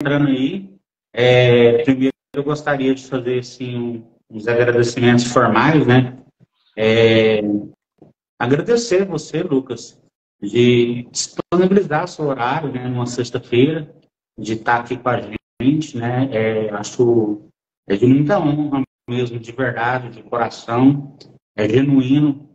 entrando aí. Primeiro, eu gostaria de fazer assim, uns agradecimentos formais, né? É, Agradecer você, Lucas, de disponibilizar seu horário, né, numa sexta-feira, de estar aqui com a gente, né? Acho de muita honra mesmo, de verdade, de coração. É genuíno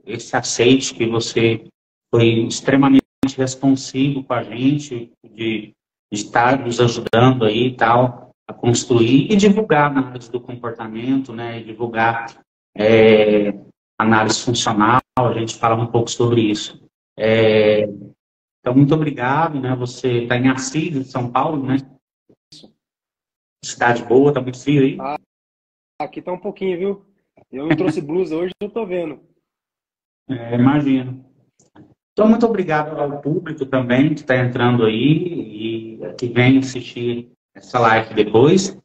esse aceite que você foi extremamente responsivo com a gente, de estar nos ajudando aí e tal, a construir e divulgar a análise do comportamento, né? E divulgar é, análise funcional, a gente fala um pouco sobre isso. Então, muito obrigado, né? Você está em Assis, em São Paulo, né? Cidade boa, tá muito frio aí. Ah, aqui tá um pouquinho, viu? Eu não trouxe blusa hoje, eu tô vendo. Imagino. Então, muito obrigado ao público também que está entrando aí e que vem assistir essa live depois.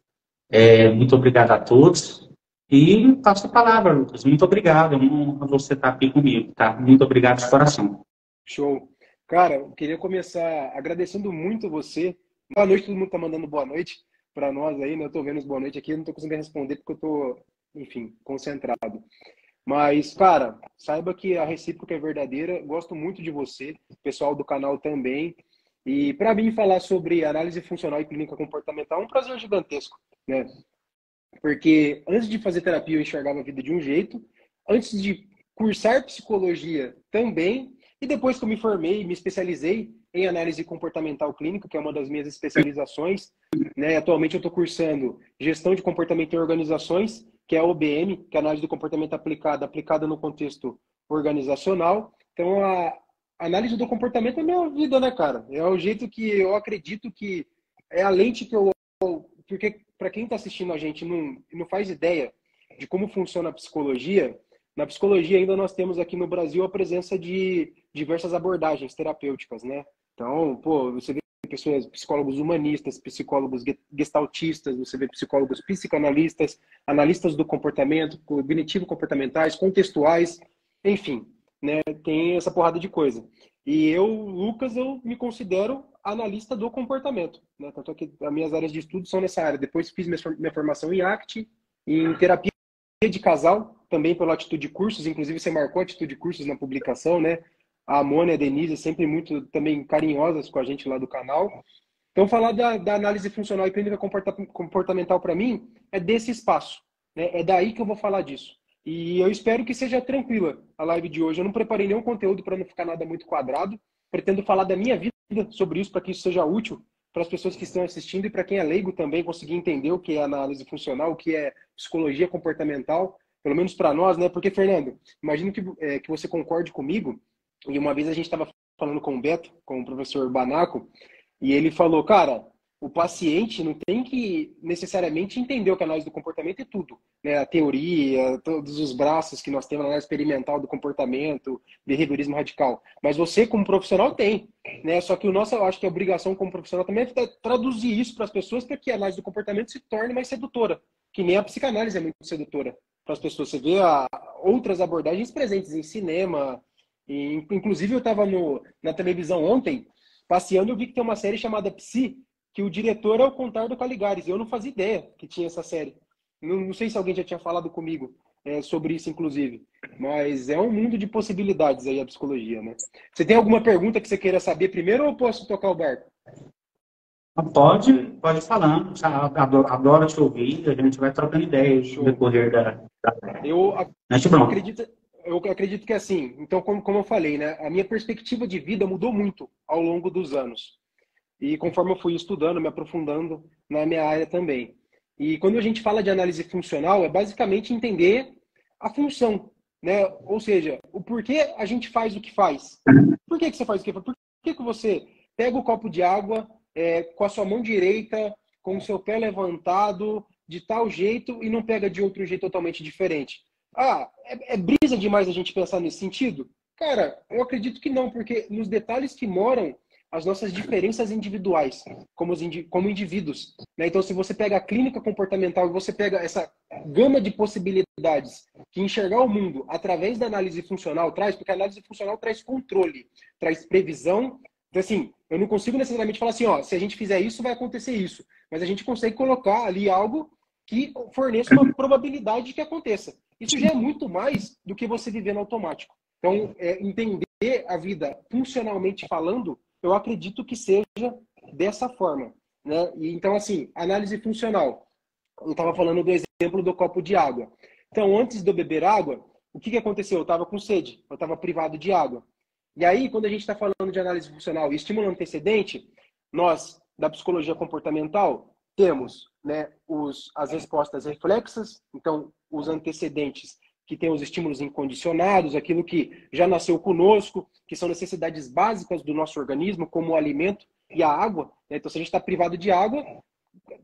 Muito obrigado a todos. E passo a palavra, Lucas. Muito obrigado. É uma honra você estar aqui comigo, tá? Muito obrigado de coração. Show. Cara, eu queria começar agradecendo muito você. Boa noite, todo mundo tá mandando boa noite para nós aí, né? Eu tô vendo os boa noite aqui, eu não tô conseguindo responder porque eu tô, enfim, concentrado. Mas, cara, saiba que a recíproca é verdadeira. Gosto muito de você, pessoal do canal também. E para mim falar sobre análise funcional e clínica comportamental é um prazer gigantesco, né? Porque antes de fazer terapia eu enxergava a vida de um jeito, antes de cursar psicologia também, e depois que eu me formei, me especializei em análise comportamental clínica, que é uma das minhas especializações, né? Atualmente eu estou cursando gestão de comportamento em organizações, que é a OBM, que é a análise do comportamento aplicada no contexto organizacional. Então, a análise do comportamento é a minha vida, né, cara? É o jeito que eu acredito que é a lente que eu... Porque para quem está assistindo a gente não faz ideia de como funciona a psicologia, na psicologia ainda nós temos aqui no Brasil a presença de diversas abordagens terapêuticas, né? Então, pô, você vê pessoas, psicólogos humanistas, psicólogos gestaltistas, você vê psicólogos psicanalistas, analistas do comportamento, cognitivo-comportamentais, contextuais, enfim, né? Tem essa porrada de coisa. E eu, Lucas, eu me considero analista do comportamento, né? Tanto que as minhas áreas de estudo são nessa área. Depois fiz minha formação em ACT, em terapia de casal, também pela Atitude Cursos, inclusive você marcou Atitude Cursos na publicação, né? A Amônia e a Denise sempre muito também carinhosas com a gente lá do canal. Então, falar da análise funcional e clínica comportamental para mim é desse espaço, né? É daí que eu vou falar disso. E eu espero que seja tranquila a live de hoje. Eu não preparei nenhum conteúdo para não ficar nada muito quadrado. Pretendo falar da minha vida sobre isso para que isso seja útil para as pessoas que estão assistindo e para quem é leigo também conseguir entender o que é análise funcional, o que é psicologia comportamental, pelo menos para nós, né? Porque, Fernando, imagino que você concorde comigo. E uma vez a gente estava falando com o Beto, com o professor Banaco, e ele falou, cara, o paciente não tem que necessariamente entender o que é análise do comportamento e tudo, né? A teoria, todos os braços que nós temos na análise experimental do comportamento, behaviorismo radical. Mas você, como profissional, tem, né? Só que o nosso, eu acho que a obrigação como profissional também é traduzir isso para as pessoas para que a análise do comportamento se torne mais sedutora, que nem a psicanálise é muito sedutora para as pessoas. Você vê outras abordagens presentes em cinema, e, inclusive eu estava na televisão ontem, passeando, eu vi que tem uma série chamada Psi, que o diretor é o Contardo Caligares. Eu não fazia ideia que tinha essa série. Não sei se alguém já tinha falado comigo sobre isso, inclusive. Mas é um mundo de possibilidades aí a psicologia, né? Você tem alguma pergunta que você queira saber primeiro ou eu posso tocar o barco? Pode falar. Adoro te ouvir. A gente vai trocando ideias no Show. decorrer da. Eu Mete bronca. acredito, eu acredito que é assim. Então, como eu falei, né? A minha perspectiva de vida mudou muito ao longo dos anos. E conforme eu fui estudando, me aprofundando na minha área também. E quando a gente fala de análise funcional, é basicamente entender a função, né? Ou seja, o porquê a gente faz o que faz. Por que você faz o que faz? Por que você pega o copo de água com a sua mão direita, com o seu pé levantado, de tal jeito, e não pega de outro jeito totalmente diferente? Ah, é brisa demais a gente pensar nesse sentido? Cara, eu acredito que não, porque nos detalhes que moram as nossas diferenças individuais como indivíduos, né? Então, se você pega a clínica comportamental e você pega essa gama de possibilidades que enxergar o mundo através da análise funcional traz, porque a análise funcional traz controle, traz previsão. Então, assim, Eu não consigo necessariamente falar assim, ó, se a gente fizer isso, vai acontecer isso. Mas a gente consegue colocar ali algo que forneça uma probabilidade de que aconteça. Isso já é muito mais do que você viver no automático. Então, entender a vida funcionalmente falando, eu acredito que seja dessa forma, né? E, então, assim, análise funcional. Eu estava falando do exemplo do copo de água. Então, antes de eu beber água, o que aconteceu? Eu estava com sede, eu estava privado de água. E aí, quando a gente está falando de análise funcional e estímulo antecedente, nós, da psicologia comportamental, temos, né, as respostas reflexas, então, os antecedentes que tem os estímulos incondicionados, aquilo que já nasceu conosco, que são necessidades básicas do nosso organismo, como o alimento e a água. Então, se a gente está privado de água,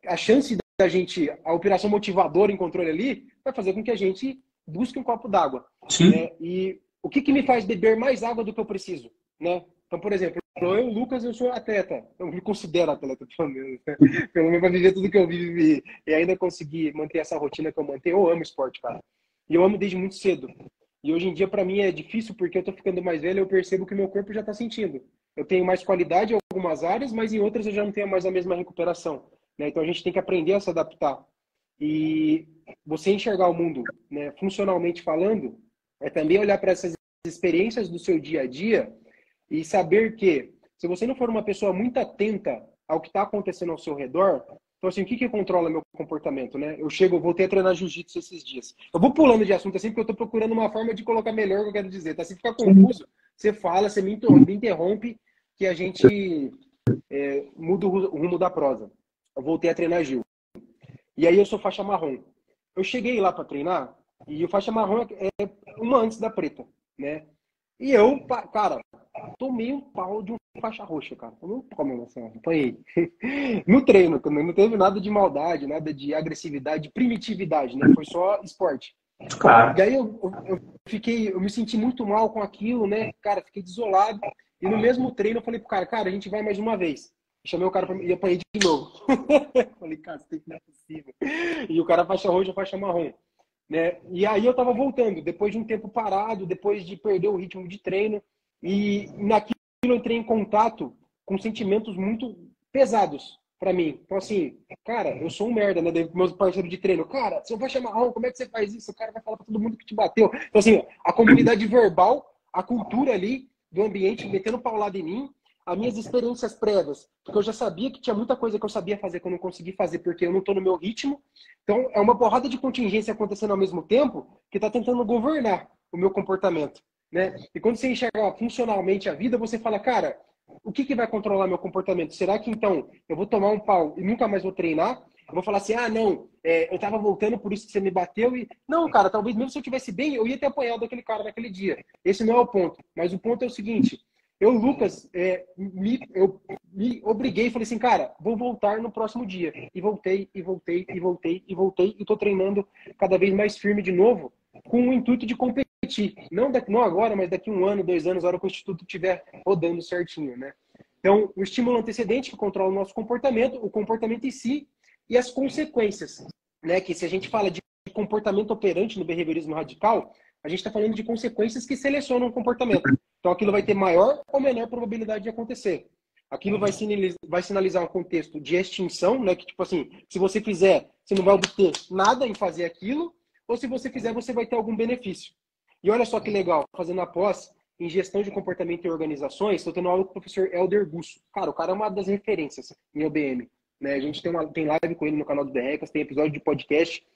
a chance da gente, a operação motivadora em controle ali, vai fazer com que a gente busque um copo d'água. Né? E o que me faz beber mais água do que eu preciso? Né? Então, por exemplo, eu, Lucas, eu sou atleta. Eu me considero atleta, pelo menos. Né? Pelo menos para viver tudo que eu vivi e ainda conseguir manter essa rotina que eu mantenho. Eu amo esporte, cara. E eu amo desde muito cedo. E hoje em dia, para mim, é difícil porque eu tô ficando mais velho e eu percebo que meu corpo já tá sentindo. Eu tenho mais qualidade em algumas áreas, mas em outras eu já não tenho mais a mesma recuperação. Né? Então a gente tem que aprender a se adaptar. E você enxergar o mundo, né, funcionalmente falando, é também olhar para essas experiências do seu dia a dia e saber que, se você não for uma pessoa muito atenta ao que está acontecendo ao seu redor, então assim, o que controla meu comportamento, né? Eu voltei a treinar jiu-jitsu esses dias. Eu vou pulando de assunto assim, porque eu estou procurando uma forma de colocar melhor o que eu quero dizer, tá? Se ficar confuso, você fala, você me interrompe, que a gente muda o rumo da prosa. Eu voltei a treinar Gil. E aí eu sou faixa marrom. Eu cheguei lá para treinar e o faixa marrom é uma antes da preta, né? E eu, cara, tomei um pau de um faixa roxa, cara. Tomei um pau mesmo assim, apanhei. No treino, não teve nada de maldade, nada de agressividade, de primitividade, né? Foi só esporte. Claro. E aí eu me senti muito mal com aquilo, né? Cara, fiquei desolado. E no mesmo treino eu falei pro cara, a gente vai mais uma vez. Chamei o cara e apanhei de novo. Falei, cara, isso não é possível. E o cara faixa roxa, faixa marrom. Né? E aí eu tava voltando, depois de um tempo parado, depois de perder o ritmo de treino. E naquilo eu entrei em contato com sentimentos muito pesados para mim. Então, assim, cara, eu sou um merda, né? Meus parceiros de treino, cara, seu faixa marrom, como é que você faz isso? O cara vai falar para todo mundo que te bateu. Então, assim, a comunidade verbal, a cultura ali do ambiente metendo paulada em mim, as minhas experiências prévias, porque eu já sabia que tinha muita coisa que eu sabia fazer que eu não consegui fazer porque eu não estou no meu ritmo. Então, é uma porrada de contingência acontecendo ao mesmo tempo que está tentando governar o meu comportamento. Né? E quando você enxerga funcionalmente a vida, você fala, cara, o que vai controlar meu comportamento? Será que então eu vou tomar um pau e nunca mais vou treinar? Eu vou falar assim, ah, não, eu tava voltando, por isso que você me bateu. E não, cara, talvez mesmo se eu tivesse bem, eu ia ter apanhado aquele cara naquele dia. Esse não é o ponto. Mas o ponto é o seguinte, eu, Lucas, eu me obriguei, falei assim, cara, vou voltar no próximo dia. E voltei, e voltei, e voltei, e voltei, e tô treinando cada vez mais firme de novo, com o intuito de competir. Não agora, mas daqui 1 ano, 2 anos, a hora que o Instituto estiver rodando certinho, né? Então, o estímulo antecedente que controla o nosso comportamento, o comportamento em si e as consequências, né? Que se a gente fala de comportamento operante no behaviorismo radical, a gente está falando de consequências que selecionam o comportamento. Então, aquilo vai ter maior ou menor probabilidade de acontecer. Aquilo vai sinalizar um contexto de extinção, né? Que, tipo assim, se você fizer, você não vai obter nada em fazer aquilo, ou se você fizer, você vai ter algum benefício. E olha só que legal, fazendo a pós em gestão de comportamento em organizações, estou tendo aula com o professor Helder Gusso. Cara, o cara é uma das referências em OBM. Né? A gente tem live com ele no canal do Berrecas, tem episódio de podcast.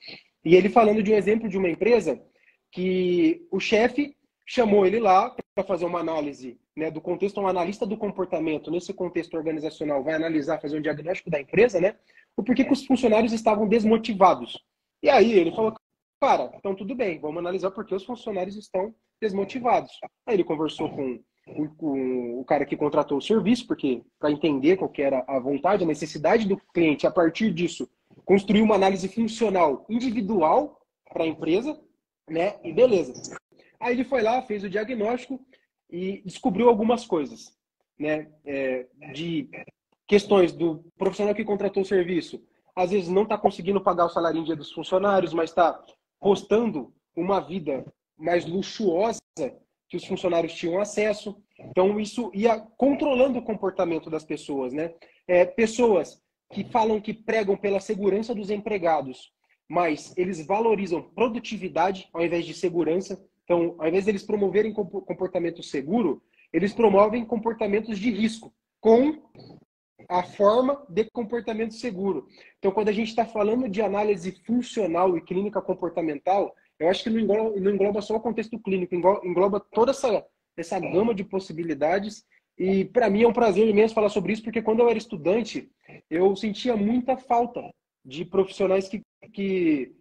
E ele falando de um exemplo de uma empresa que o chefe chamou ele lá para fazer uma análise, né, do contexto, um analista do comportamento nesse contexto organizacional vai analisar, fazer um diagnóstico da empresa, né, o porquê que os funcionários estavam desmotivados. E aí ele falou, cara, então tudo bem, vamos analisar por que os funcionários estão desmotivados. Aí ele conversou com o cara que contratou o serviço, porque para entender qual que era a vontade, a necessidade do cliente, a partir disso, construir uma análise funcional individual para a empresa, né? E beleza. Aí ele foi lá, fez o diagnóstico e descobriu algumas coisas, né? De questões do profissional que contratou o serviço. Às vezes não está conseguindo pagar o salário em dia dos funcionários, mas está postando uma vida mais luxuosa que os funcionários tinham acesso. Então, isso ia controlando o comportamento das pessoas, né? Pessoas que falam que pregam pela segurança dos empregados, mas eles valorizam produtividade ao invés de segurança. Então, ao invés de eles promoverem comportamento seguro, eles promovem comportamentos de risco, com a forma de comportamento seguro. Então, quando a gente está falando de análise funcional e clínica comportamental, eu acho que não engloba só o contexto clínico, engloba toda essa gama de possibilidades. E para mim é um prazer imenso falar sobre isso, porque quando eu era estudante, eu sentia muita falta de profissionais que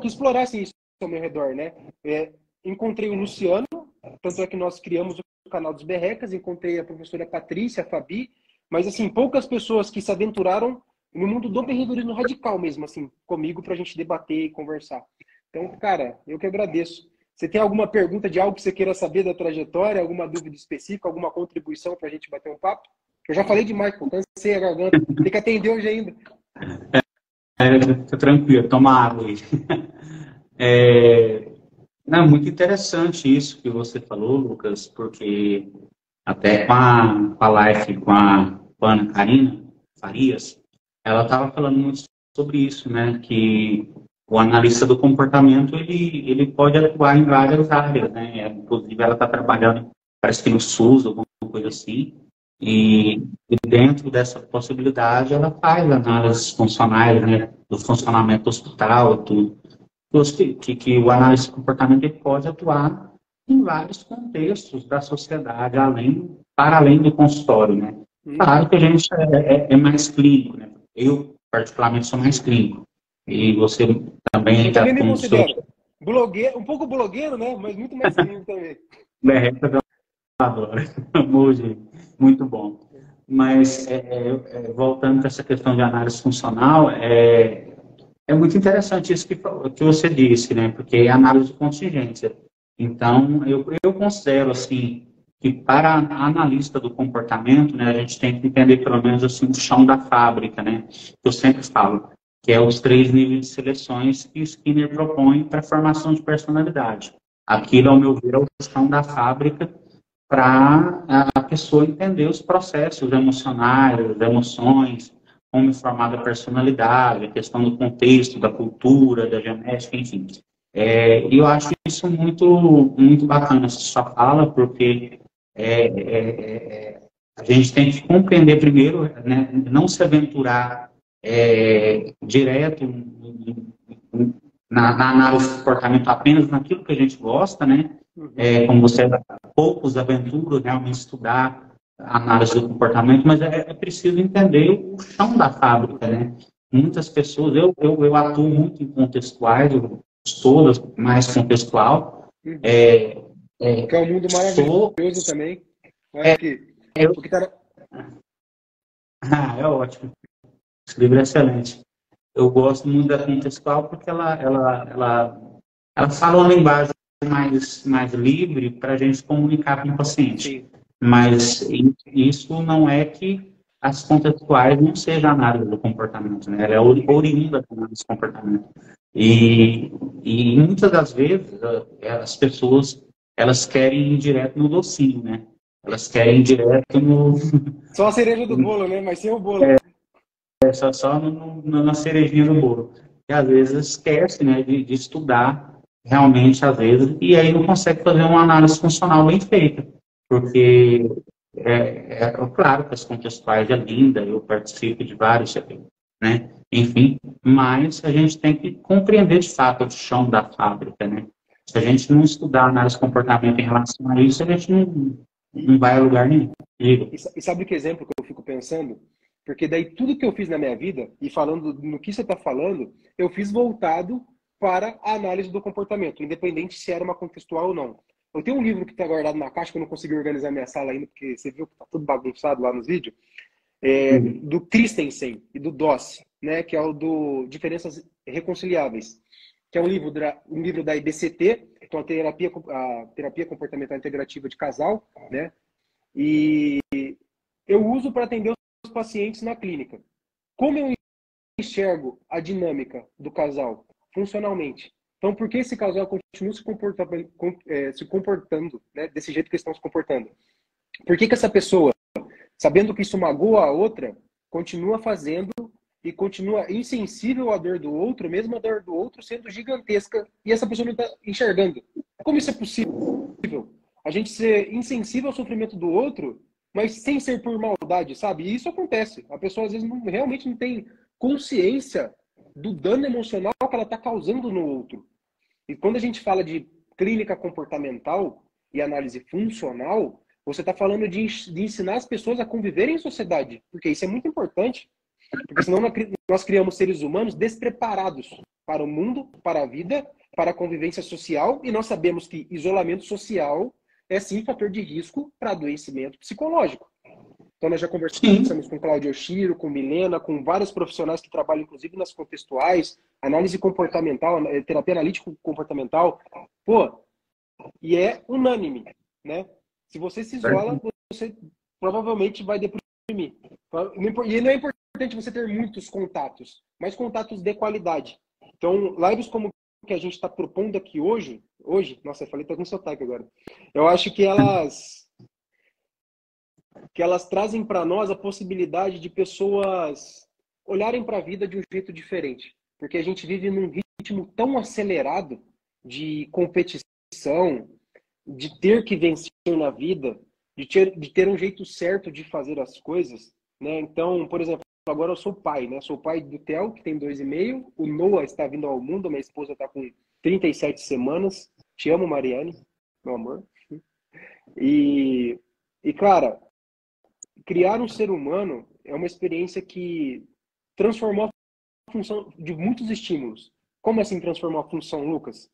explorassem isso ao meu redor, né? Encontrei o Luciano, tanto é que nós criamos o canal dos Berrecas, encontrei a professora Patrícia, a Fabi, mas assim, poucas pessoas que se aventuraram no mundo do behaviorismo radical mesmo, assim, comigo para a gente debater e conversar. Então, cara, eu que agradeço. Você tem alguma pergunta de algo que você queira saber da trajetória, alguma dúvida específica, alguma contribuição para a gente bater um papo? Eu já falei demais, pô, cansei a garganta. Tem que atender hoje ainda. Tá tranquilo, toma água aí. Não, muito interessante isso que você falou, Lucas, porque até com a live com a Ana Karina Farias, ela estava falando muito sobre isso, né? Que o analista do comportamento ele pode atuar em várias áreas, né? Inclusive, ela está trabalhando, parece que no SUS, alguma coisa assim, e dentro dessa possibilidade, ela faz análises funcionais, né? Do funcionamento do hospital, tudo. Que o analista de comportamento ele pode atuar em vários contextos da sociedade, para além do consultório, né? Claro que a gente é mais clínico, né? Eu, particularmente, sou mais clínico. E você também Eu também está me com o seu... considero blogueiro, um pouco blogueiro, né? Mas muito mais clínico também. Adoro. Muito bom. Mas, voltando para essa questão de análise funcional, é muito interessante isso que você disse, né? Porque é análise de contingência. Então, eu considero, assim, que para a analista do comportamento, né, a gente tem que entender, pelo menos, assim, o chão da fábrica, né? Eu sempre falo, que é os 3 níveis de seleções que Skinner propõe para a formação de personalidade. Aquilo, ao meu ver, é o chão da fábrica para a pessoa entender os processos emocionais, as emoções, como é formada a personalidade, a questão do contexto, da cultura, da genética, enfim. E eu acho isso muito, muito bacana, essa sua fala, porque a gente tem que compreender primeiro, né, não se aventurar direto na análise do comportamento apenas naquilo que a gente gosta, né? Como você poucos aventuram realmente estudar a análise do comportamento, mas é preciso entender o chão da fábrica, né? Muitas pessoas, eu atuo muito em contextuais, eu sou mais contextual. Que é um mundo maravilhoso também. Acho que o que tá... É ótimo. Esse livro é excelente. Eu gosto muito da contextual porque ela fala uma linguagem mais livre para a gente comunicar com o paciente. Sim. Mas isso não é que as contextuais não sejam análise do comportamento, né? Ela é oriunda da análise do comportamento. E muitas das vezes as pessoas elas querem ir direto no docinho, né? Elas querem ir direto no... Só a cereja do bolo, né? Mas sem o bolo. só na cerejinha do bolo. E às vezes esquece, né, de estudar realmente, às vezes, e aí não consegue fazer uma análise funcional bem feita. Porque claro que as contextuais é linda, eu participo de vários, né? Enfim, mas a gente tem que compreender de fato o chão da fábrica, né? Se a gente não estudar análise de comportamento em relação a isso, a gente não vai a lugar nenhum. E sabe que exemplo que eu fico pensando? Porque daí tudo que eu fiz na minha vida, e falando no que você está falando, eu fiz voltado para a análise do comportamento, independente se era uma contextual ou não. Eu tenho um livro que está guardado na caixa, que eu não consegui organizar minha sala ainda, porque você viu que está tudo bagunçado lá nos vídeos, do Christensen e do Doss, né, que é o do Diferenças Reconciliáveis, que é um livro da IBCT, então a terapia comportamental integrativa de casal, né, e eu uso para atender os pacientes na clínica. Como eu enxergo a dinâmica do casal funcionalmente? Então, por que esse casal continua se comportando, né, desse jeito que eles estão se comportando? Por que que essa pessoa, sabendo que isso magoa a outra, continua fazendo e continua insensível à dor do outro, mesmo a dor do outro sendo gigantesca, e essa pessoa não está enxergando? Como isso é possível? A gente ser insensível ao sofrimento do outro, mas sem ser por maldade, sabe? E isso acontece. A pessoa às vezes realmente não tem consciência do dano emocional que ela está causando no outro. E quando a gente fala de clínica comportamental e análise funcional, você está falando de ensinar as pessoas a conviverem em sociedade, porque isso é muito importante. Porque senão nós criamos seres humanos despreparados para o mundo, para a vida, para a convivência social, e nós sabemos que isolamento social é sim fator de risco para adoecimento psicológico. Então nós já conversamos com Claudio Oshiro, com Milena, com vários profissionais que trabalham inclusive nas contextuais, análise comportamental, terapia analítico comportamental. Pô, e é unânime, né? Se você se isola, você provavelmente vai deprimir. E não é importante você ter muitos contatos, mas contatos de qualidade. Então, lives como que a gente está propondo aqui hoje, nossa, eu falei até com sotaque agora. Eu acho que elas trazem para nós a possibilidade de pessoas olharem para a vida de um jeito diferente. Porque a gente vive num ritmo tão acelerado de competição, de ter que vencer na vida, de ter um jeito certo de fazer as coisas, né? Então, por exemplo, agora eu sou pai, né? Sou pai do Theo, que tem 2,5. O Noah está vindo ao mundo, minha esposa está com 37 semanas. Te amo, Mariane, meu amor. E cara, criar um ser humano é uma experiência que transformou a função de muitos estímulos. Como assim transformou a função, Lucas?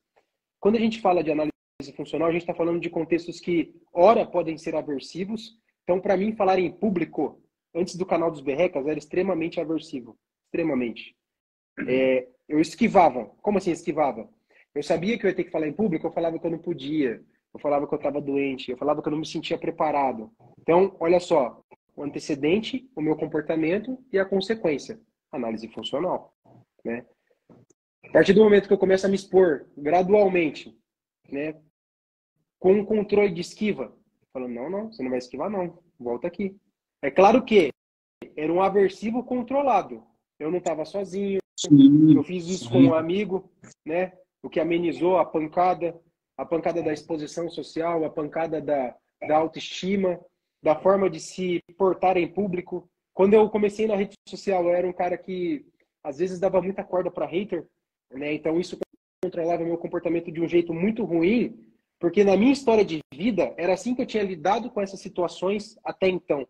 Quando a gente fala de análise funcional, a gente está falando de contextos que, ora, podem ser aversivos. Então, para mim, falar em público, antes do canal dos Berrecas, era extremamente aversivo. Extremamente. Eu esquivava. Como assim esquivava? Eu sabia que eu ia ter que falar em público, eu falava que eu não podia. Eu falava que eu estava doente. Eu falava que eu não me sentia preparado. Então, olha só. O antecedente, o meu comportamento e a consequência. Análise funcional, né? A partir do momento que eu começo a me expor gradualmente, né, com um controle de esquiva, falando, não, você não vai esquivar não, volta aqui. É claro que era um aversivo controlado. Eu não estava sozinho, eu fiz isso com um amigo, né, o que amenizou a pancada da exposição social, a pancada da autoestima, da forma de se portar em público. Quando eu comecei na rede social, eu era um cara que às vezes dava muita corda para hater, né? Então isso controlava meu comportamento de um jeito muito ruim, porque na minha história de vida era assim que eu tinha lidado com essas situações até então.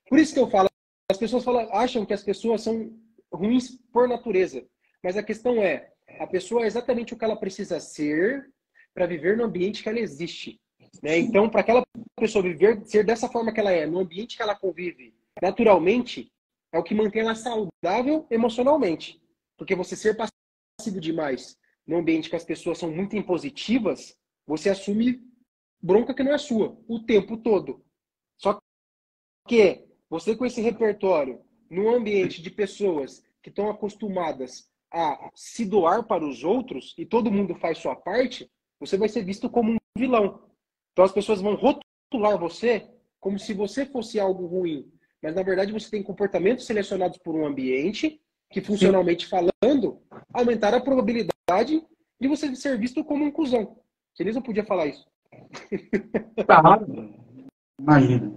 Por isso que eu falo, as pessoas acham que as pessoas são ruins por natureza, mas a questão é, a pessoa é exatamente o que ela precisa ser para viver no ambiente que ela existe, né? Então, para aquela pessoa ser dessa forma que ela é, no ambiente que ela convive naturalmente, é o que mantém ela saudável emocionalmente. Porque você ser passivo demais no ambiente que as pessoas são muito impositivas, você assume bronca que não é sua o tempo todo. Só que você com esse repertório, num ambiente de pessoas que estão acostumadas a se doar para os outros e todo mundo faz sua parte, você vai ser visto como um vilão. Então as pessoas vão rotular você como se você fosse algo ruim. Mas na verdade você tem comportamentos selecionados por um ambiente que, funcionalmente falando, aumentaram a probabilidade de você ser visto como um cuzão. Feliz eu podia falar isso. Claro, imagina.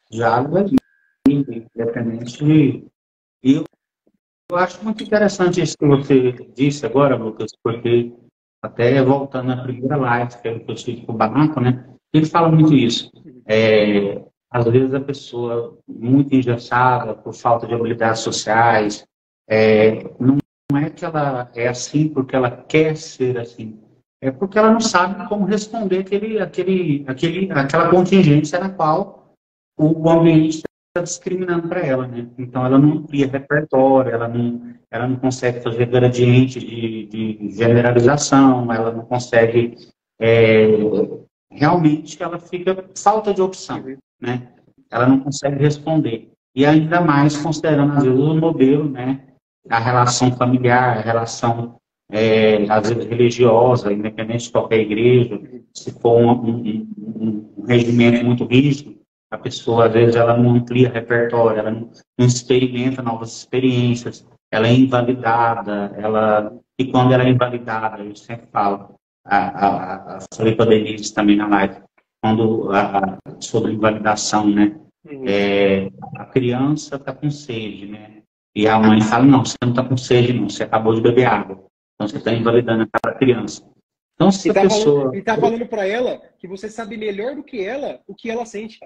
Diálogo é livre, independente de... E eu acho muito interessante isso que você disse agora, Lucas, porque até voltando à primeira live que eu tive com o Barranco, né? Ele fala muito isso. Às vezes a pessoa muito engessada por falta de habilidades sociais, não é que ela é assim porque ela quer ser assim, é porque ela não sabe como responder aquela contingência na qual o ambiente está discriminando para ela, né? Então ela não cria repertório, ela não consegue fazer gradiente de generalização, ela não consegue realmente ela fica falta de opção, né? Ela não consegue responder. E ainda mais considerando, às vezes, o modelo, né? A relação familiar, a relação, às vezes, religiosa, independente de qualquer igreja, se for um regimento muito rígido, A pessoa, às vezes, ela não amplia repertório, ela não experimenta novas experiências, ela é invalidada, e quando ela é invalidada, eu sempre falo, falei para a Denise também na live, sobre invalidação, né? A criança está com sede, né? E a mãe fala, não, você não está com sede, não, você acabou de beber água. Então, você está invalidando aquela criança. Então, se a pessoa... Ele está falando para ela que você sabe melhor do que ela o que ela sente.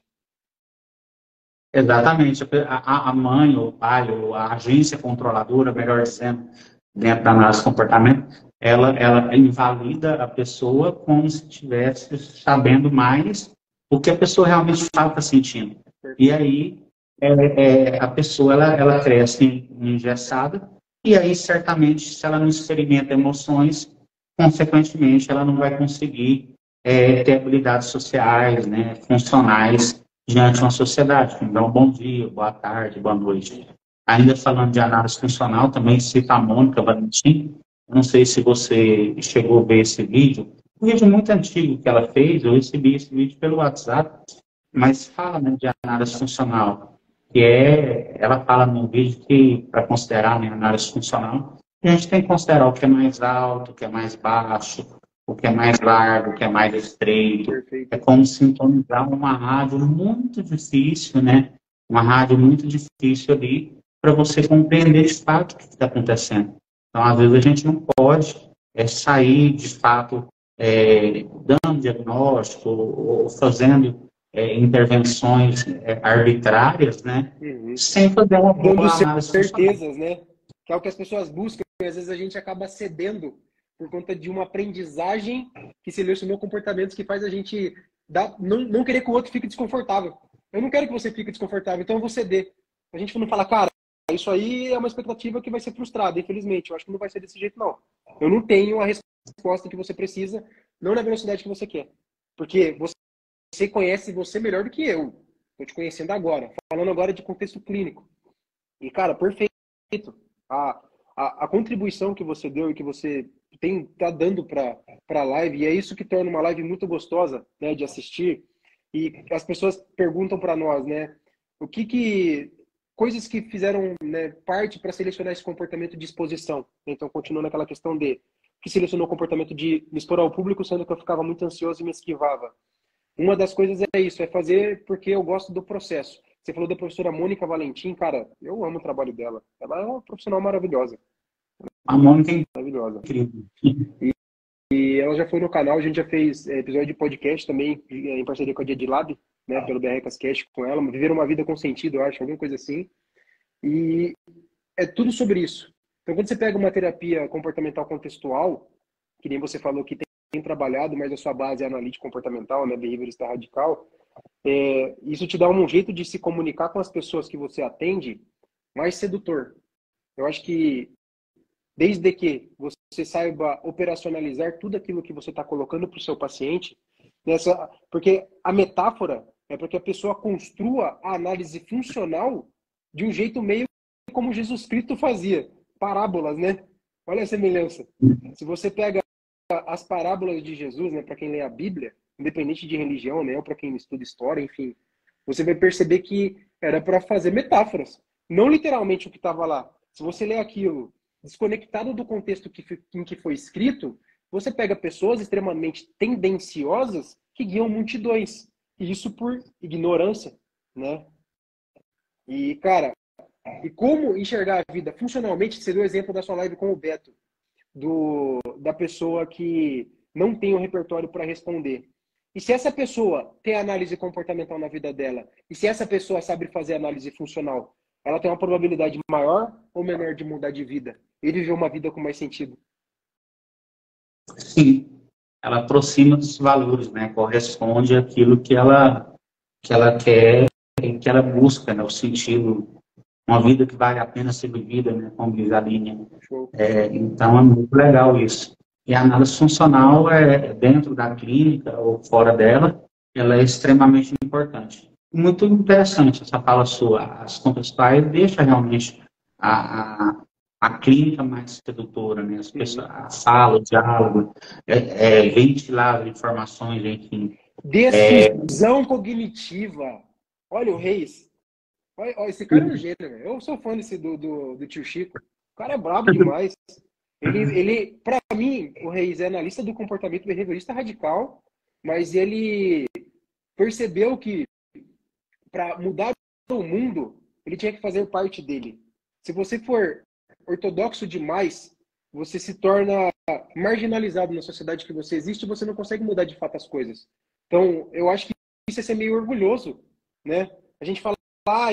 Exatamente. A mãe, ou o pai, ou a agência controladora, melhor dizendo, dentro da análise de comportamento, ela invalida a pessoa como se estivesse sabendo mais o que a pessoa realmente está sentindo. E aí, a pessoa ela cresce engessada, e aí, certamente, se ela não experimenta emoções, consequentemente, ela não vai conseguir ter habilidades sociais, né, funcionais, diante de uma sociedade. Então, bom dia, boa tarde, boa noite. Ainda falando de análise funcional, também cita a Mônica Valentim. Não sei se você chegou a ver esse vídeo. Um vídeo muito antigo que ela fez, eu recebi esse vídeo pelo WhatsApp, mas fala, né, de análise funcional, ela fala no vídeo que, para considerar, né, análise funcional, a gente tem que considerar o que é mais alto, o que é mais baixo, o que é mais largo, o que é mais estreito. Perfeito. É como sintonizar uma rádio muito difícil, né? Uma rádio muito difícil ali, para você compreender de fato o que está acontecendo. Então, às vezes, a gente não pode sair, de fato, dando diagnóstico ou fazendo intervenções arbitrárias, né? Sem fazer uma boa análise certezas, né? Que é o que as pessoas buscam, e às vezes a gente acaba cedendo por conta de uma aprendizagem que selecionou comportamentos que faz a gente não querer que o outro fique desconfortável. Eu não quero que você fique desconfortável, então eu vou ceder. A gente não fala, cara, isso aí é uma expectativa que vai ser frustrada, infelizmente. Eu acho que não vai ser desse jeito, não. Eu não tenho a resposta que você precisa, não na velocidade que você quer. Porque você conhece você melhor do que eu. Estou te conhecendo agora. Falando agora de contexto clínico. E, cara, perfeito. A contribuição que você deu e que você tá dando para a live, e é isso que torna uma live muito gostosa, né, de assistir. E as pessoas perguntam para nós, né, coisas que fizeram, né, parte para selecionar esse comportamento de exposição. Então, continuando aquela questão que selecionou o comportamento de me expor ao público, sendo que eu ficava muito ansioso e me esquivava. Uma das coisas é isso, é fazer porque eu gosto do processo. Você falou da professora Mônica Valentim, cara, eu amo o trabalho dela. Ela é uma profissional maravilhosa. A Mônica é maravilhosa. incrível. E ela já foi no canal, a gente já fez episódio de podcast também, em parceria com a Dia Lab, né, pelo BRCast Cast com ela. Viver uma vida com sentido, eu acho, alguma coisa assim. E é tudo sobre isso. Então, quando você pega uma terapia comportamental contextual, que nem você falou que tem trabalhado, mas a sua base é analítica comportamental, né, behaviorista radical, isso te dá um jeito de se comunicar com as pessoas que você atende mais sedutor. Eu acho que desde que você saiba operacionalizar tudo aquilo que você está colocando para o seu paciente, porque a metáfora é para que a pessoa construa a análise funcional de um jeito meio como Jesus Cristo fazia. Parábolas, né? Olha a semelhança. Se você pega as parábolas de Jesus, né, para quem lê a Bíblia, independente de religião, né, ou para quem estuda história, enfim, você vai perceber que era para fazer metáforas. Não literalmente o que estava lá. Se você lê aquilo desconectado do contexto em que foi escrito, você pega pessoas extremamente tendenciosas que guiam multidões. E isso por ignorância, né? E, cara, e como enxergar a vida funcionalmente, você deu o exemplo da sua live com o Beto, da pessoa que não tem um repertório para responder. E se essa pessoa tem análise comportamental na vida dela, e se essa pessoa sabe fazer análise funcional, ela tem uma probabilidade maior ou menor de mudar de vida e viver uma vida com mais sentido? Sim, ela aproxima dos valores, né? Corresponde àquilo que ela quer, que ela busca, né? O sentido, uma vida que vale a pena ser vivida, né? Como diz a linha. Então é muito legal isso. E a análise funcional, dentro da clínica ou fora dela, ela é extremamente importante. Muito interessante essa fala sua. As contextuais deixam realmente a clínica mais sedutora, né? As pessoas, a fala, o diálogo, ventilar as informações, enfim. Decisão cognitiva. Olha o Reis. Olha, esse cara é um gênio, velho. Eu sou fã do tio Chico. O cara é brabo demais. Para mim, o Reis é analista do comportamento behaviorista radical, mas ele percebeu que para mudar o mundo, ele tinha que fazer parte dele. Se você for ortodoxo demais, você se torna marginalizado na sociedade que você existe e você não consegue mudar de fato as coisas. Então, eu acho que isso é ser meio orgulhoso, né? A gente fala,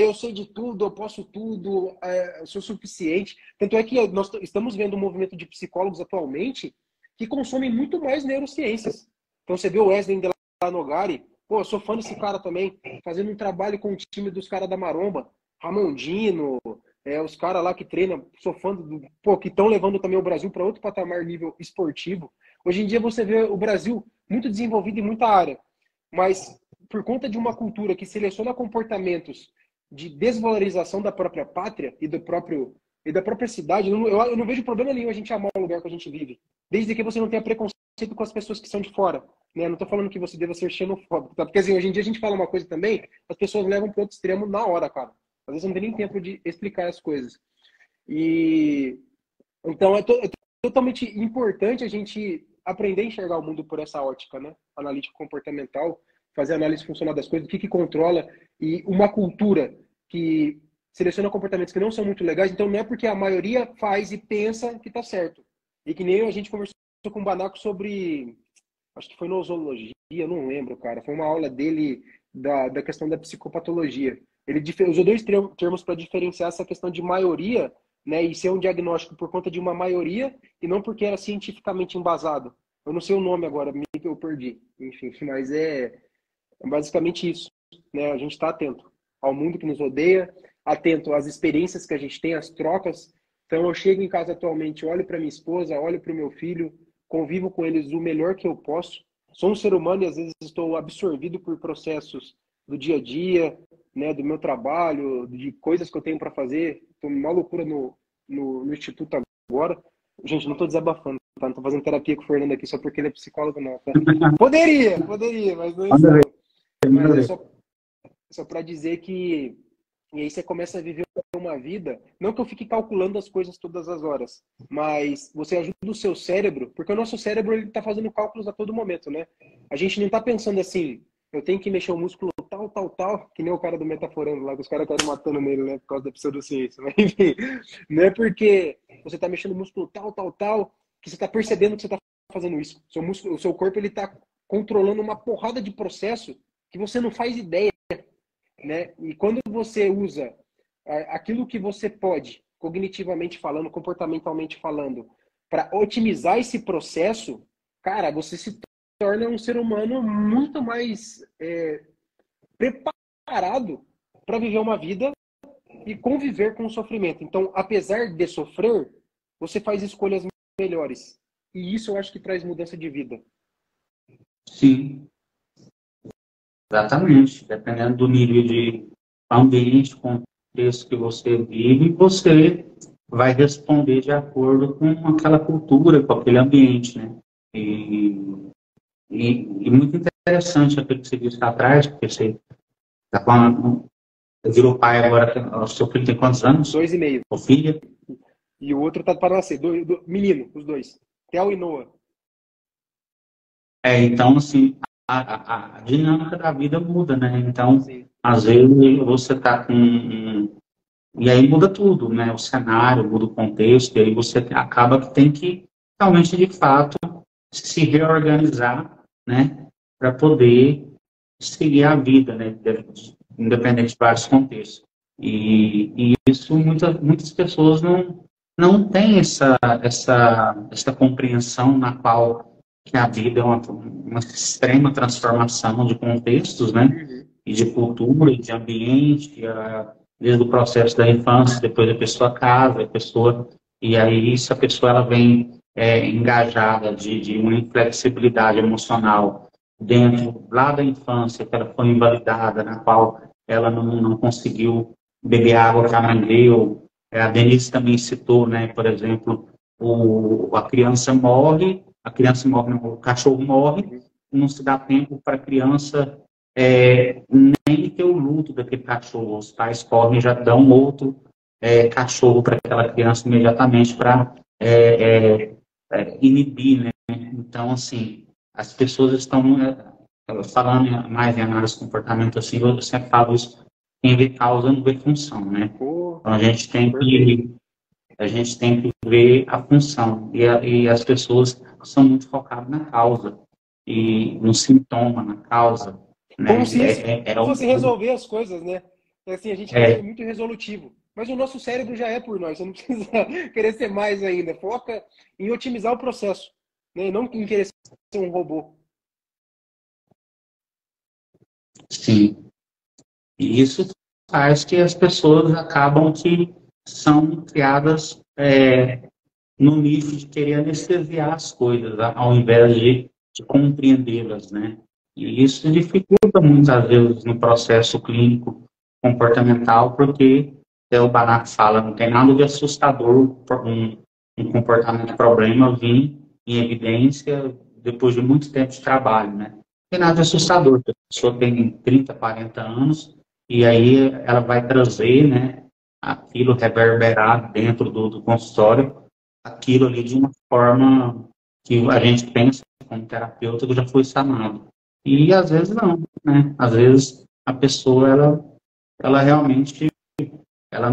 eu sei de tudo, eu posso tudo, eu sou suficiente. Tanto é que nós estamos vendo um movimento de psicólogos atualmente que consomem muito mais neurociências. Então, você vê o Wesley de Lanogari, pô, eu sou fã desse cara também, fazendo um trabalho com o time dos caras da Maromba, Ramondino, os caras lá que treinam, sou fã que estão levando também o Brasil para outro patamar nível esportivo. Hoje em dia você vê o Brasil muito desenvolvido em muita área, mas por conta de uma cultura que seleciona comportamentos de desvalorização da própria pátria e da própria cidade, eu não vejo problema nenhum a gente amar o lugar que a gente vive, desde que você não tenha preconceito com as pessoas que são de fora. Né? Não estou falando que você deva ser xenofóbico, tá? Porque assim, hoje em dia a gente fala uma coisa também, as pessoas levam para outro extremo na hora, cara. Às vezes não tem nem tempo de explicar as coisas. Então é totalmente importante a gente aprender a enxergar o mundo por essa ótica, né? Analítico comportamental, fazer análise funcional das coisas, o que controla, e uma cultura que seleciona comportamentos que não são muito legais, então não é porque a maioria faz e pensa que está certo. E que nem a gente conversou com o Banaco sobre, acho que foi nosologia, não lembro, cara. Foi uma aula dele da questão da psicopatologia. Ele usou dois termos para diferenciar essa questão de maioria, né, e ser um diagnóstico por conta de uma maioria e não porque era cientificamente embasado. Eu não sei o nome agora, eu perdi. Enfim, mas é basicamente isso. Né? A gente está atento ao mundo que nos rodeia, atento às experiências que a gente tem, às trocas. Então, eu chego em casa atualmente, olho para minha esposa, olho para o meu filho, convivo com eles o melhor que eu posso. Sou um ser humano e às vezes estou absorvido por processos do dia a dia, né, do meu trabalho, de coisas que eu tenho para fazer. Estou uma loucura no instituto agora. Gente, não estou desabafando, tá? Não estou fazendo terapia com o Fernando aqui só porque ele é psicólogo, não. Tá? Poderia, mas não é isso não. Mas é só para dizer que... E aí você começa a viver uma vida, não que eu fique calculando as coisas todas as horas, mas você ajuda o seu cérebro, porque o nosso cérebro ele está fazendo cálculos a todo momento, né? A gente não está pensando assim, eu tenho que mexer o músculo tal, que nem o cara do Metaforando lá, que os caras caíram matando nele, né, por causa da pseudociência. Mas enfim, não é porque você está mexendo o músculo tal, que você está percebendo que você está fazendo isso. O seu corpo ele está controlando uma porrada de processo que você não faz ideia. Né? E quando você usa aquilo que você pode, cognitivamente falando, comportamentalmente falando, para otimizar esse processo, cara, você se torna um ser humano muito mais preparado para viver uma vida e conviver com o sofrimento. Então, apesar de sofrer, você faz escolhas melhores. E isso eu acho que traz mudança de vida. Sim. Exatamente. Dependendo do nível de ambiente, contexto que você vive, você vai responder de acordo com aquela cultura, com aquele ambiente, né? E muito interessante aquilo que você disse lá atrás, porque você está falando, você virou pai agora, o seu filho tem quantos anos? 2,5. Ou filha? E o outro tá para nascer, menino, os dois. Theo e Noah. Então, assim, a dinâmica da vida muda, né? Então, Sim. às vezes você está com... E aí muda tudo, né? O cenário, muda o contexto, e aí você acaba que tem que, realmente, de fato, se reorganizar, né? Para poder seguir a vida, né? Independente de vários contextos. E isso muitas pessoas não têm essa compreensão na qual que a vida é uma extrema transformação de contextos, né? E de cultura, e de ambiente, desde o processo da infância, depois a pessoa casa, e aí se a pessoa ela vem engajada de uma inflexibilidade emocional dentro lá da infância, que ela foi invalidada, na qual ela não conseguiu beber água que a mãe deu. A Denise também citou, né, por exemplo, a criança morre, não, o cachorro morre, não se dá tempo para a criança nem ter o luto daquele cachorro. Os pais correm e já dão outro cachorro para aquela criança imediatamente para inibir, né? Então, assim, as pessoas estão falando mais em análise de comportamento assim, eu sempre falo isso, quem vê causa não vê função, né? Pô, Então perfeito. a gente tem que ver a função e as pessoas são muito focadas na causa e no sintoma, na causa, Como né? se isso fosse resolver as coisas, né? Assim, a gente quer ser É, muito resolutivo. Mas o nosso cérebro já é por nós. Você não precisa querer ser mais ainda. Foca em otimizar o processo, né? E não em querer ser um robô. sim. E isso faz que as pessoas acabam que são criadas no nicho de querer anestesiar as coisas, ao invés de compreendê-las, né? E isso dificulta muitas vezes no processo clínico comportamental, porque o Banach fala, não tem nada de assustador um comportamento problema vir em evidência depois de muito tempo de trabalho, né? Não tem nada de assustador, a pessoa tem 30, 40 anos e aí ela vai trazer, né, aquilo reverberar dentro do consultório, aquilo ali de uma forma que a gente pensa como terapeuta que já foi sanado. E às vezes não, né? Às vezes a pessoa, ela realmente, ela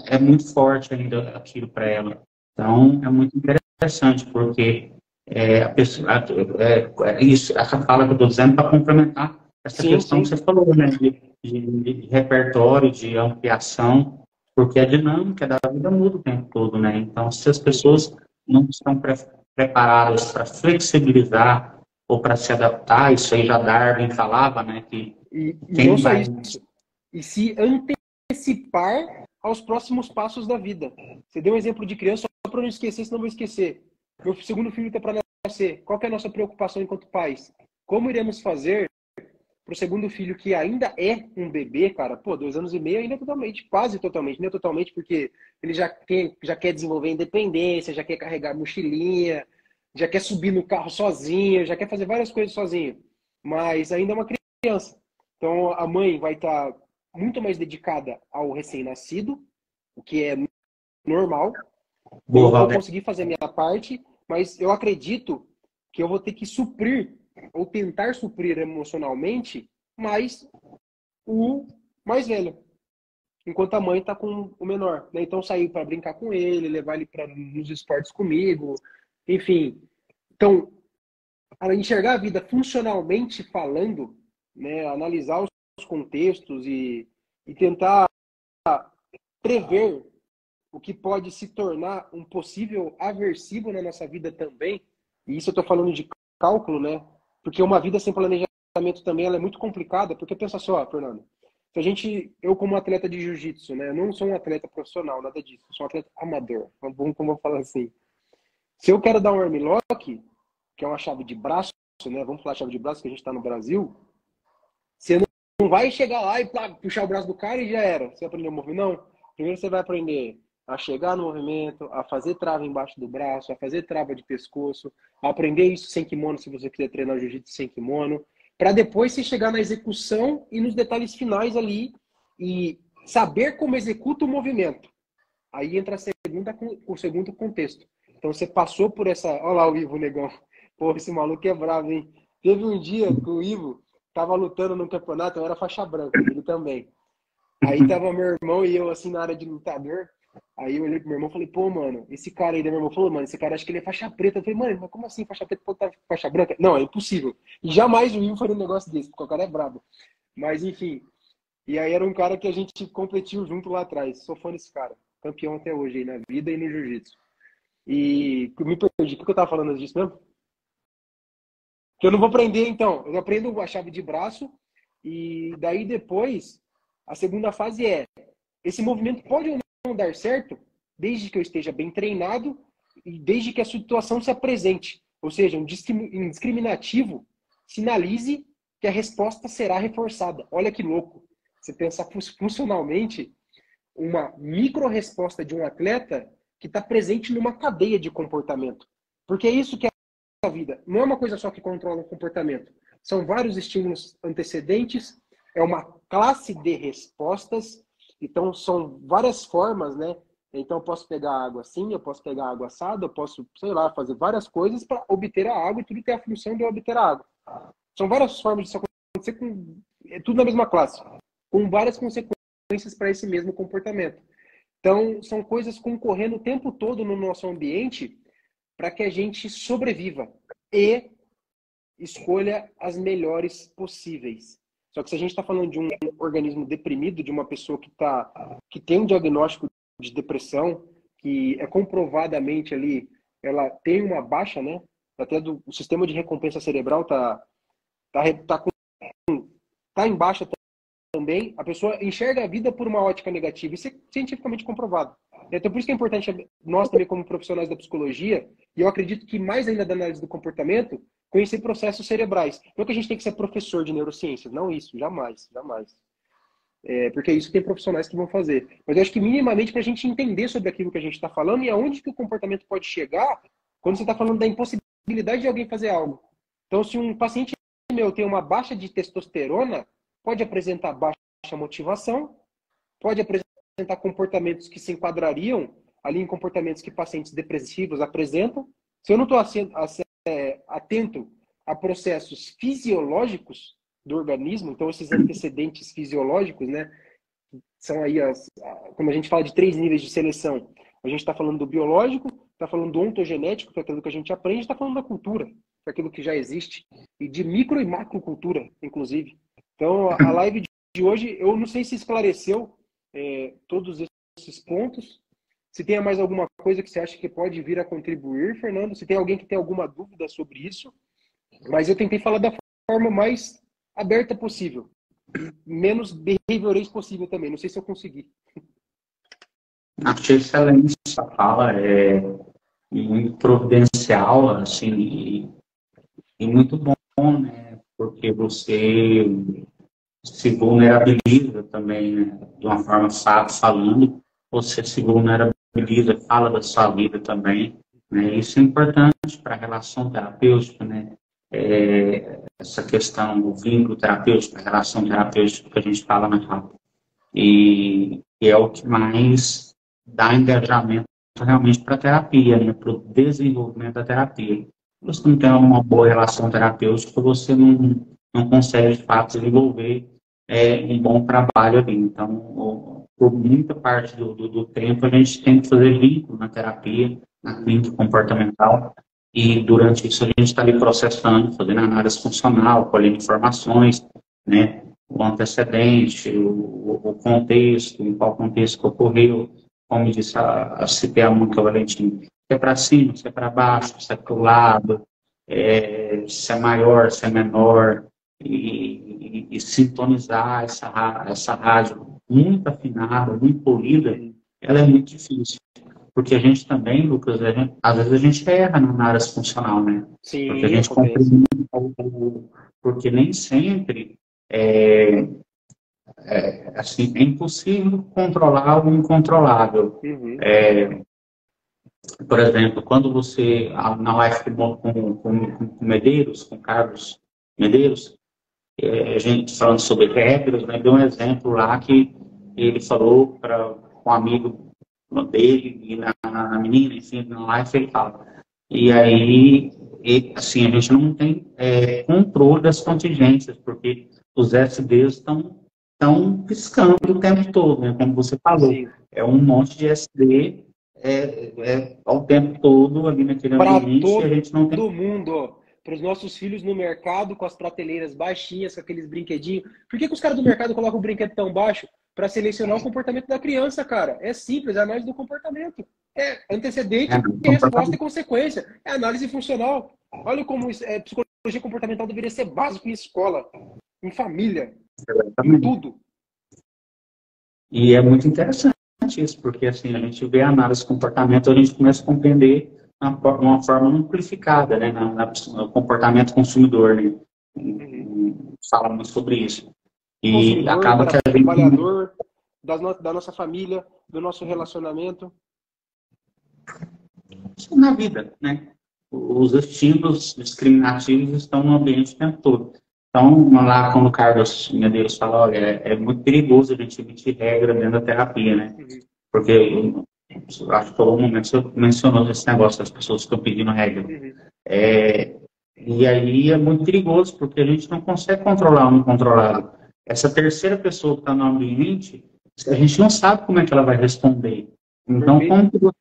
é muito forte ainda aquilo para ela. Então, é muito interessante, porque a pessoa, isso, essa fala que eu estou dizendo para complementar essa Sim, questão que sim. você falou, né? De repertório, de ampliação, porque a dinâmica da vida muda o tempo todo, né? Então, se as pessoas não estão preparadas para flexibilizar ou para se adaptar, isso aí já Darwin falava, né? Que E não quem só vai. isso. E se antecipar aos próximos passos da vida. Você deu um exemplo de criança, só para não esquecer, senão eu vou esquecer. Meu segundo filho está para nascer. Qual que é a nossa preocupação enquanto pais? Como iremos fazer para o segundo filho, que ainda é um bebê, cara, pô, 2 anos e meio ainda é totalmente, quase totalmente, não é totalmente, porque ele já quer desenvolver independência, já quer carregar mochilinha, já quer subir no carro sozinho, já quer fazer várias coisas sozinho, mas ainda é uma criança. Então a mãe vai estar muito mais dedicada ao recém-nascido, o que é normal. Eu Boa, vou Valdez. conseguir fazer a minha parte, mas eu acredito que eu vou ter que suprir ou tentar suprir emocionalmente mais o mais velho, enquanto a mãe está com o menor, né? Então sair para brincar com ele, levar ele para nos esportes comigo, enfim. Então, a enxergar a vida funcionalmente falando, né, analisar os contextos e tentar prever o que pode se tornar um possível aversivo na nossa vida também. E isso eu estou falando de cálculo, né? Porque uma vida sem planejamento também ela é muito complicada, porque pensa só, Fernando, se a gente, eu como atleta de jiu-jitsu, né? Eu não sou um atleta profissional, nada disso, eu sou um atleta amador, vamos como eu falar assim. Se eu quero dar um armlock, que é uma chave de braço, né? Vamos falar chave de braço que a gente está no Brasil, você não vai chegar lá e puxar o braço do cara e já era. Você aprendeu o movimento? Não. Primeiro você vai aprender a chegar no movimento, a fazer trava embaixo do braço, a fazer trava de pescoço, a aprender isso sem kimono, se você quiser treinar jiu-jitsu sem kimono, para depois você chegar na execução e nos detalhes finais ali e saber como executa o movimento. Aí entra o segundo contexto. Então você passou por essa... Olha lá o Ivo, negão. Pô, esse maluco é bravo, hein? Teve um dia que o Ivo tava lutando no campeonato, eu era faixa branca, ele também. Aí tava meu irmão e eu, assim, na área de lutador. Aí eu olhei pro meu irmão e falei, pô, mano, esse cara aí, meu irmão falou, mano, esse cara acho que ele é faixa preta. Eu falei, mano, mas como assim faixa preta pode estar faixa branca? Não, é impossível. E jamais o Ivo faria um negócio desse, porque o cara é brabo. Mas, enfim. E aí era um cara que a gente competiu junto lá atrás. Sou fã desse cara. Campeão até hoje aí na vida e no jiu-jitsu. E me perdi. O que eu tava falando disso mesmo? Que eu não vou prender, então. Eu aprendo a chave de braço e daí depois a segunda fase é esse movimento pode ou não dar certo desde que eu esteja bem treinado e desde que a situação se apresente. Ou seja, um discriminativo sinalize que a resposta será reforçada. Olha que louco. Você pensar funcionalmente, uma micro-resposta de um atleta que está presente numa cadeia de comportamento. Porque é isso que é a vida. Não é uma coisa só que controla o comportamento. São vários estímulos antecedentes, é uma classe de respostas, então são várias formas, né? Então eu posso pegar água assim, eu posso pegar água assada, eu posso, sei lá, fazer várias coisas para obter a água e tudo tem a função de eu obter a água. São várias formas disso acontecer, é tudo na mesma classe, com várias consequências para esse mesmo comportamento. Então, são coisas concorrendo o tempo todo no nosso ambiente para que a gente sobreviva e escolha as melhores possíveis. Só que se a gente está falando de um organismo deprimido, de uma pessoa que tem um diagnóstico de depressão, que é comprovadamente ali, ela tem uma baixa, né? Até o sistema de recompensa cerebral tá em baixa também, a pessoa enxerga a vida por uma ótica negativa. Isso é cientificamente comprovado. Então, por isso que é importante nós também, como profissionais da psicologia, e eu acredito que mais ainda da análise do comportamento, conhecer processos cerebrais. Não que a gente tem que ser professor de neurociências, não isso, jamais, jamais. Porque é isso que tem profissionais que vão fazer. Mas eu acho que minimamente para a gente entender sobre aquilo que a gente está falando e aonde que o comportamento pode chegar quando você está falando da impossibilidade de alguém fazer algo. Então, se um paciente meu tem uma baixa de testosterona, pode apresentar baixa motivação, pode apresentar comportamentos que se enquadrariam ali em comportamentos que pacientes depressivos apresentam. Se eu não estou atento a processos fisiológicos do organismo, então esses antecedentes fisiológicos, né, são aí quando a gente fala de 3 níveis de seleção, a gente está falando do biológico, está falando do ontogenético, que é aquilo que a gente aprende, está falando da cultura, que é aquilo que já existe, e de micro e macrocultura, inclusive. Então, a live de hoje, eu não sei se esclareceu todos esses pontos. Se tem mais alguma coisa que você acha que pode vir a contribuir, Fernando, se tem alguém que tem alguma dúvida sobre isso, mas eu tentei falar da forma mais aberta possível, menos behaviorista possível também. Não sei se eu consegui. Achei excelente essa fala, muito providencial, assim, e muito bom, né? Porque você se vulnerabiliza também, né? De uma forma falando, você se vulnerabiliza, fala da sua vida também, né? Isso é importante para a relação terapêutica, né? Essa questão do vínculo terapêutico, a relação terapêutica que a gente fala na rádio. E é o que mais dá engajamento realmente para a terapia, né? Para o desenvolvimento da terapia. Se você não tem uma boa relação terapêutica, você não consegue, de fato, desenvolver um bom trabalho ali. Então, por muita parte do tempo, a gente tem que fazer vínculo na terapia, na clínica comportamental, e durante isso a gente está ali processando, fazendo análise funcional, colhendo informações, né? O antecedente, o contexto, em qual contexto que ocorreu, como disse citei a Mônica Valentim, se é para cima, se é para baixo, se é para o lado, se é maior, se é menor, e sintonizar essa rádio muito afinada, muito polida, ela é muito difícil. Porque a gente também, Lucas, às vezes a gente erra na análise funcional, né? Sim, porque a gente compreende, porque nem sempre assim, é impossível controlar o incontrolável. Uhum. Por exemplo, quando você, na live com Medeiros, com Carlos Medeiros, a gente falando sobre regras, né, deu um exemplo lá que ele falou para um amigo dele e na menina, enfim, na live ele fala. E aí, assim, a gente não tem controle das contingências, porque os SDs estão piscando o tempo todo, né? Como você falou. Sim. É um monte de SD ao tempo todo ali naquele ambiente e a gente não tem... Todo mundo, para os nossos filhos no mercado, com as prateleiras baixinhas, com aqueles brinquedinhos. Por que os caras do mercado colocam o brinquedo tão baixo? Para selecionar o comportamento da criança, cara. É simples, é análise do comportamento. É antecedente, resposta e consequência. É análise funcional. Olha como psicologia comportamental deveria ser básico em escola, em família, em tudo. E é muito interessante isso, porque assim, a gente vê a análise de comportamento, a gente começa a compreender uma forma amplificada, né, no comportamento consumidor, né? Falamos sobre isso. E acaba que a gente... trabalhador, da nossa família, do nosso relacionamento. Na vida, né? Os estímulos discriminativos estão no ambiente o tempo todo. Então, lá quando o Carlos Medeiros fala, olha, é muito perigoso a gente emitir regra dentro da terapia, né? Uhum. Porque eu acho que por um momento você mencionou esse negócio, as pessoas ficam pedindo regra. Uhum. E aí é muito perigoso, porque a gente não consegue controlar o incontrolável. Essa terceira pessoa que está no ambiente, a gente não sabe como é que ela vai responder. Então, Perfeito.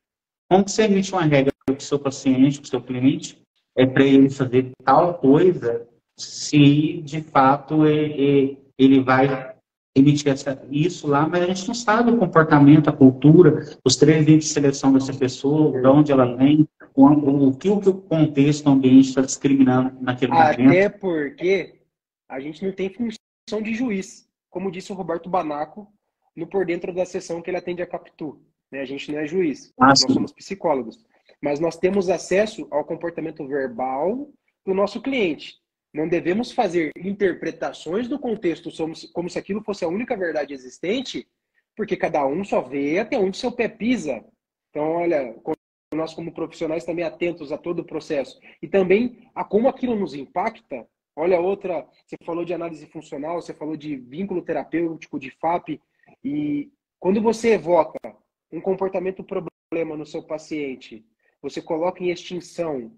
como que você emite uma regra para o seu paciente, para o seu cliente, é para ele fazer tal coisa, se de fato ele vai emitir isso lá, mas a gente não sabe o comportamento, a cultura, os 3 níveis de seleção dessa pessoa, de onde ela vem, o que o contexto, o ambiente está discriminando naquele momento. Até porque a gente não tem função de juiz, como disse o Roberto Banaco no Por Dentro da sessão que ele atende a Capitu. Né? A gente não é juiz, nós Sim. somos psicólogos. Mas nós temos acesso ao comportamento verbal do nosso cliente. Não devemos fazer interpretações do contexto como se aquilo fosse a única verdade existente, porque cada um só vê até onde seu pé pisa. Então, olha, nós como profissionais também atentos a todo o processo e também a como aquilo nos impacta. Olha outra, você falou de análise funcional, você falou de vínculo terapêutico, de FAP, e quando você evoca um comportamento problema no seu paciente, você coloca em extinção,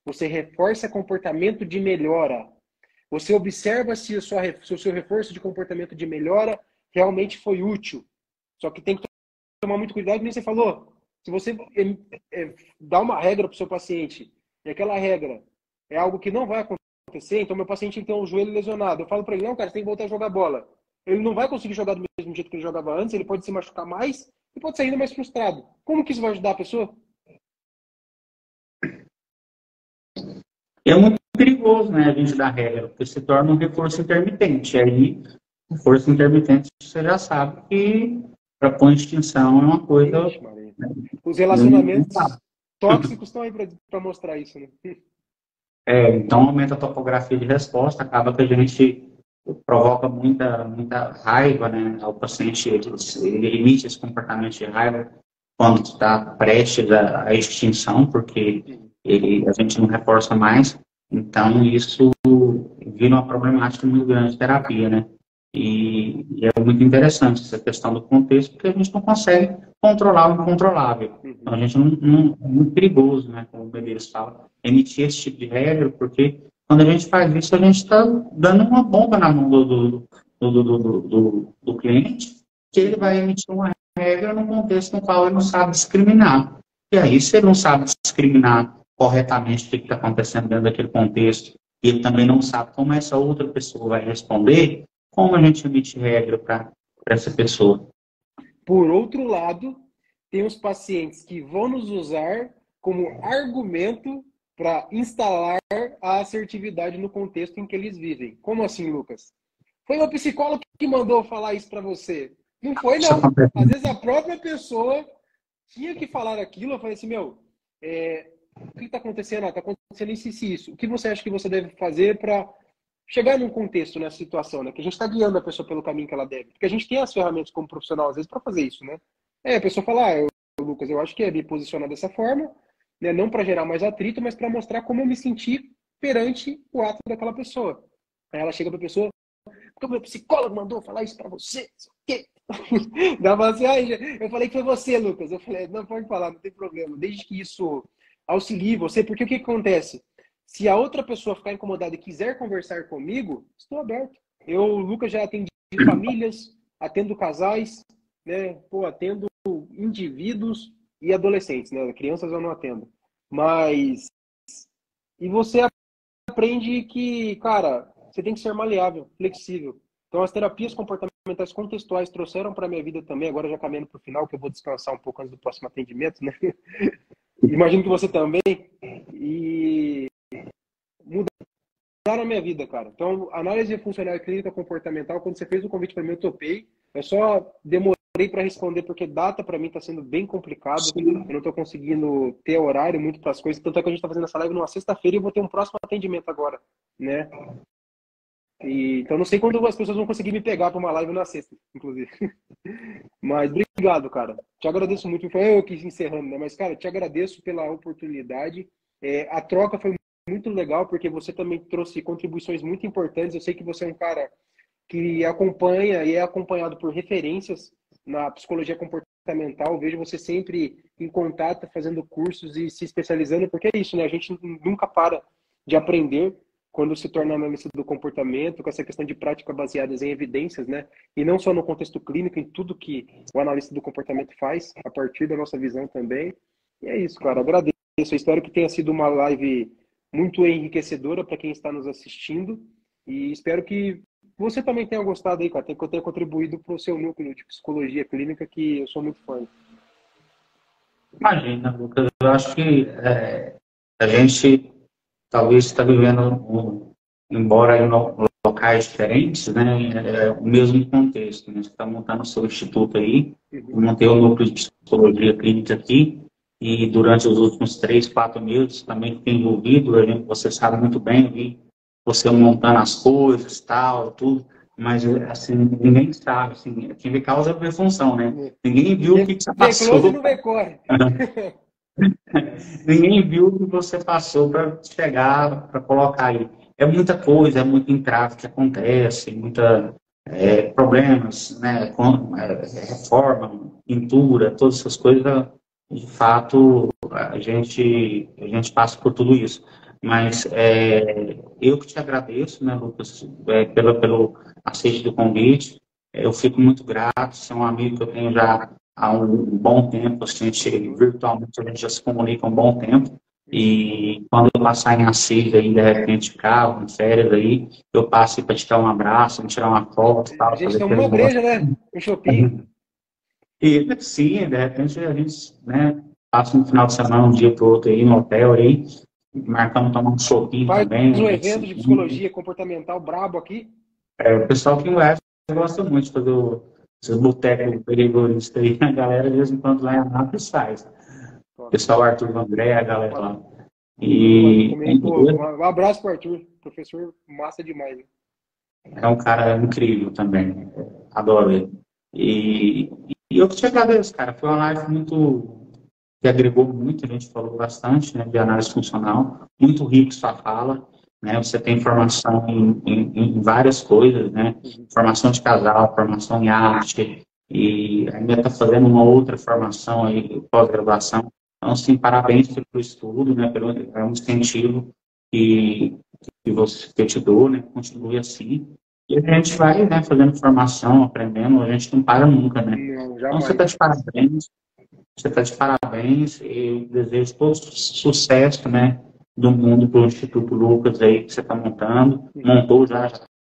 você reforça comportamento de melhora, você observa se o seu reforço de comportamento de melhora realmente foi útil. Só que tem que tomar muito cuidado, como você falou. Se você dá uma regra para o seu paciente e aquela regra é algo que não vai acontecer, então meu paciente tem um joelho lesionado, eu falo para ele, não, cara, você tem que voltar a jogar bola. Ele não vai conseguir jogar do mesmo jeito que ele jogava antes, ele pode se machucar mais e pode sair ainda mais frustrado. Como que isso vai ajudar a pessoa? É muito perigoso, né, a gente dar regra, porque se torna um reforço intermitente. E aí, reforço intermitente, você já sabe que para pôr em extinção é uma coisa. Ixi, Maria. Né, Os não relacionamentos tóxicos estão aí para mostrar isso, né? então, aumenta a topografia de resposta, acaba que a gente provoca muita raiva, né, ao paciente, ele emite esse comportamento de raiva quando está prestes à extinção, porque a gente não reforça mais, então isso vira uma problemática muito grande de terapia, né? E é muito interessante essa questão do contexto, porque a gente não consegue controlar o incontrolável. Então, a gente é muito perigoso, né, como o Medeiros fala, emitir esse tipo de regra, porque quando a gente faz isso, a gente está dando uma bomba na mão do cliente, que ele vai emitir uma regra no contexto no qual ele não sabe discriminar. E aí, se ele não sabe discriminar corretamente o que está acontecendo dentro daquele contexto, e ele também não sabe como essa outra pessoa vai responder, como a gente emite regra para essa pessoa? Por outro lado, tem os pacientes que vão nos usar como argumento para instalar a assertividade no contexto em que eles vivem. Como assim, Lucas? Foi o psicólogo que mandou falar isso para você. Não foi, Isso não. acontece. Às vezes a própria pessoa tinha que falar aquilo. Eu falei assim, meu, o que está acontecendo? Está acontecendo isso e isso. O que você acha que você deve fazer para chegar num contexto nessa situação, né? Que a gente está guiando a pessoa pelo caminho que ela deve. Porque a gente tem as ferramentas como profissional, às vezes, para fazer isso, né? A pessoa fala, Lucas, eu acho que é me posicionar dessa forma, né? Não para gerar mais atrito, mas para mostrar como eu me senti perante o ato daquela pessoa. Aí ela chega para a pessoa, porque o meu psicólogo mandou falar isso para você, o quê? Dava assim, eu falei que foi você, Lucas. Eu falei, não, pode falar, não tem problema. Desde que isso auxilie você, porque o que acontece? Se a outra pessoa ficar incomodada e quiser conversar comigo, estou aberto. Eu, Lucas, já atendi famílias, atendo casais, né? Pô, atendo indivíduos e adolescentes, né? Crianças eu não atendo. Mas e você aprende que, cara, você tem que ser maleável, flexível. Então, as terapias comportamentais contextuais trouxeram para a minha vida também, agora já caminhando para o final, que eu vou descansar um pouco antes do próximo atendimento, né? Imagino que você também. E mudaram a minha vida, cara. Então, análise funcional e clínica comportamental, quando você fez o convite para mim, eu topei. Eu só demorei para responder, porque data para mim está sendo bem complicado. Eu não estou conseguindo ter horário muito para as coisas. Tanto é que a gente está fazendo essa live numa sexta-feira e eu vou ter um próximo atendimento agora, né? Então, não sei quando as pessoas vão conseguir me pegar para uma live na sexta, inclusive. Mas obrigado, cara. Te agradeço muito. Foi eu que encerrando, né? Mas, cara, te agradeço pela oportunidade. A troca foi muito legal, porque você também trouxe contribuições muito importantes. Eu sei que você é um cara que acompanha e é acompanhado por referências na psicologia comportamental. Vejo você sempre em contato, fazendo cursos e se especializando, porque é isso, né? A gente nunca para de aprender quando se torna analista do comportamento, com essa questão de prática baseadas em evidências, né? E não só no contexto clínico, em tudo que o analista do comportamento faz, a partir da nossa visão também. E é isso, cara. Agradeço. Eu espero que tenha sido uma live muito enriquecedora para quem está nos assistindo. E espero que você também tenha gostado aí, cara. Que eu tenha contribuído para o seu núcleo de psicologia clínica, que eu sou muito fã. Imagina, Lucas, eu acho que a gente talvez está vivendo, embora em locais diferentes, né, o mesmo contexto. Né? Você está montando o seu instituto aí, eu montei o núcleo de psicologia clínica aqui, e durante os últimos 3, 4 meses também fiquei envolvido, você sabe muito bem, eu vi você montando as coisas, tal, tudo, mas assim, ninguém sabe, assim, quem vê causa vê função, né? Ninguém viu o que você passou. Não vê corre. Ninguém viu o que você passou para chegar, para colocar aí. É muita coisa, é muito entrave que acontece, muita problemas, né, reforma, pintura, todas essas coisas, de fato, a gente passa por tudo isso. Mas eu que te agradeço, né, Lucas, pelo aceite do convite. Eu fico muito grato, você é um amigo que eu tenho já há um bom tempo, virtualmente a gente já se comunica há um bom tempo. E quando eu passar em Assis, aí, de repente, carro, em férias, aí, eu passo para te dar um abraço, tirar uma foto, tal, A gente fazer toma aquele uma negócio. breja, né? Um shopping. E sim, de repente a gente, né, passa um final de semana, um dia para o outro aí, no hotel aí, marcamos tomar um shopping Faz também. um evento de psicologia comportamental brabo aqui. O pessoal que conhece gosta muito de fazer esses botecos perigoristas aí, a galera de vez em quando lá em Anápolis faz. O pessoal Arthur André, a galera lá. E um abraço para o Arthur, professor massa demais. Né? É um cara incrível também, adoro ele. E eu te agradeço, cara, foi uma live que agregou muito, a gente falou bastante, né, de análise funcional, muito rico sua fala, né, você tem formação em várias coisas, né, formação de casal, formação em arte, e ainda está fazendo uma outra formação aí, pós-graduação. Então, sim, parabéns pelo estudo, né, é um incentivo que eu te dou, né, continue assim. E a gente vai, né, fazendo formação, aprendendo, a gente não para nunca, né. Não, Então, você está de parabéns. Você está de parabéns e desejo todo sucesso, né, do mundo para o Instituto Lucas aí que você está montando. Montou já